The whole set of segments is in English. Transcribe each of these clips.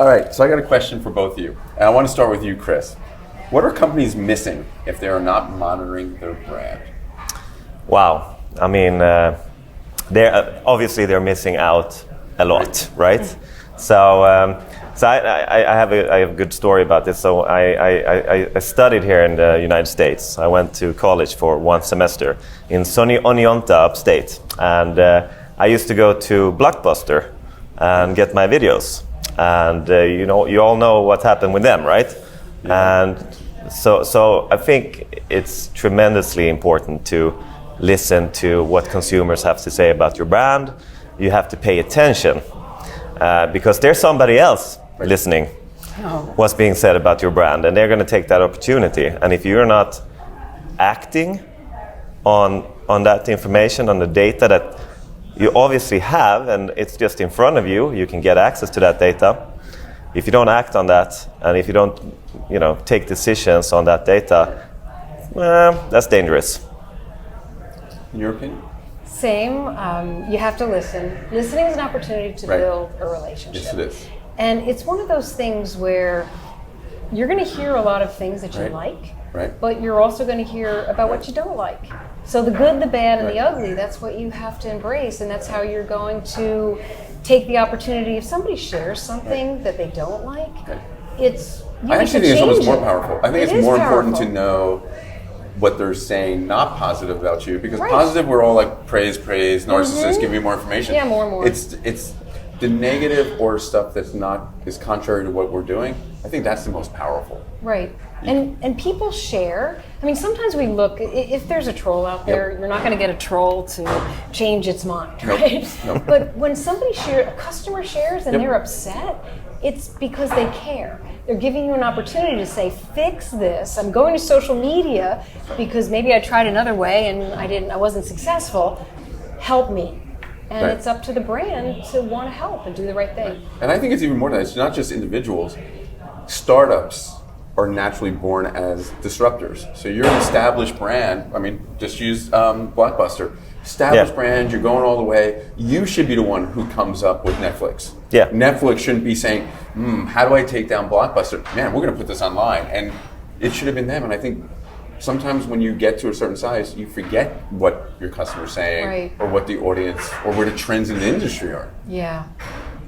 All right, so I got a question for both of you. And I want to start with you, Chris. What are companies missing if they are not monitoring their brand? Wow. I mean, they're missing out a lot, right? So I have a good story about this. So I studied here in the United States. I went to college for one semester in sunny Oneonta upstate, and I used to go to Blockbuster and get my videos. And you all know what happened with them, right? Yeah. And so I think it's tremendously important to listen to what consumers have to say about your brand. You have to pay attention because there's somebody else listening what's being said about your brand, and they're going to take that opportunity. And if you're not acting on that information, on the data that you obviously have, and it's just in front of you, you can get access to that data. If you don't act on that, and if you don't take decisions on that data, that's dangerous. In your opinion? Same. You have to listen. Listening is an opportunity to build a relationship. Yes, it is. And it's one of those things where you're going to hear a lot of things that you like, but you're also going to hear about what you don't like. So the good, the bad, and the ugly, that's what you have to embrace, and that's how you're going to take the opportunity. If somebody shares something that they don't like, I actually think it's almost more powerful. I think it's more important to know what they're saying, not positive about you, because positive, we're all like praise, narcissists, give me more information. Yeah, more and more. It's the negative or stuff that's is contrary to what we're doing. I think that's the most powerful. Right. And people share. I mean, sometimes we look, if there's a troll out there, you're not going to get a troll to change its mind, right? Nope. But when a customer shares and they're upset, it's because they care. They're giving you an opportunity to say, fix this. I'm going to social media because maybe I tried another way and I wasn't successful. Help me. And it's up to the brand to want to help and do the right thing. And I think it's even more than that. It's not just individuals. Startups are naturally born as disruptors. So you're an established brand. I mean, just use Blockbuster. Established brand, you're going all the way. You should be the one who comes up with Netflix. Yeah. Netflix shouldn't be saying, how do I take down Blockbuster? Man, we're going to put this online. And it should have been them. And I think sometimes when you get to a certain size, you forget what your customer's saying or what the audience or where the trends in the industry are. Yeah.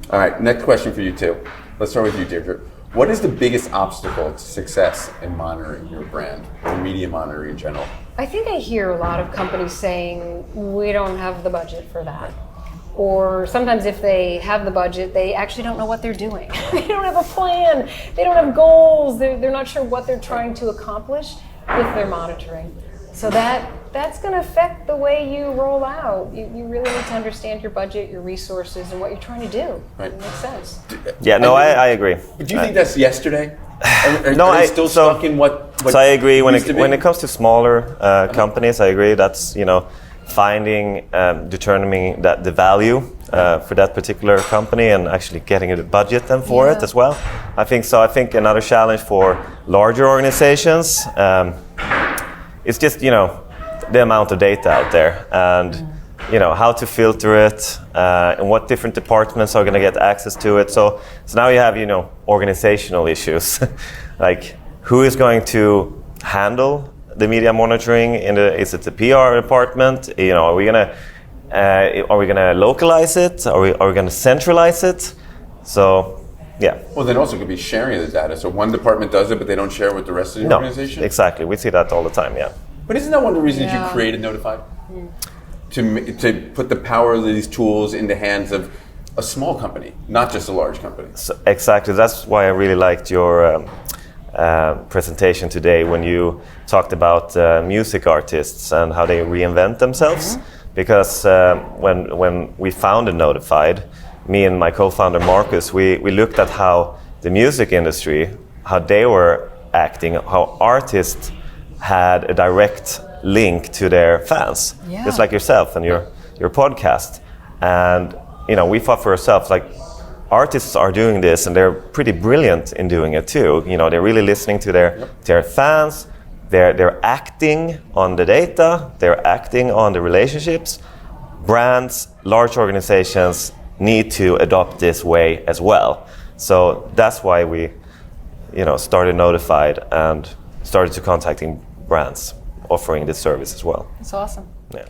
All right, next question for you two. Let's start with you, Deirdre. What is the biggest obstacle to success in monitoring your brand or media monitoring in general? I think I hear a lot of companies saying, we don't have the budget for that. Or sometimes if they have the budget, they actually don't know what they're doing. They don't have a plan. They don't have goals. They're not sure what they're trying to accomplish with their monitoring. So that's going to affect the way you roll out. You really need to understand your budget, your resources, and what you're trying to do. Right. It makes sense. Yeah, no, I agree. Do you think that's yesterday? Are they still stuck in what so I agree. When it comes to smaller companies, I agree. That's finding, determining the value for that particular company and actually getting a budget then for it as well. I think so. I think another challenge for larger organizations is just the amount of data out there and how to filter it and what different departments are going to get access to it. So now you have organizational issues like who is going to handle the media monitoring? Is it the PR department? Are we gonna localize it? Are we gonna centralize it? So, yeah. Well, then also could be sharing the data. So one department does it, but they don't share with the rest of the organization. Exactly. We see that all the time. Yeah. But isn't that one of the reasons you created Notified? To put the power of these tools in the hands of a small company, not just a large company. So, exactly. That's why I really liked your presentation today when you talked about music artists and how they reinvent themselves. Because when we founded Notified, me and my co-founder Marcus, we looked at how the music industry, how they were acting, how artists had a direct link to their fans, just like yourself and your podcast. And we thought for ourselves, like, artists are doing this and they're pretty brilliant in doing it too. They're really listening to their fans. They're acting on the data. They're acting on the relationships. Brands, large organizations need to adopt this way as well. So that's why we, started Notified and started to contacting brands offering this service as well. That's awesome. Yeah.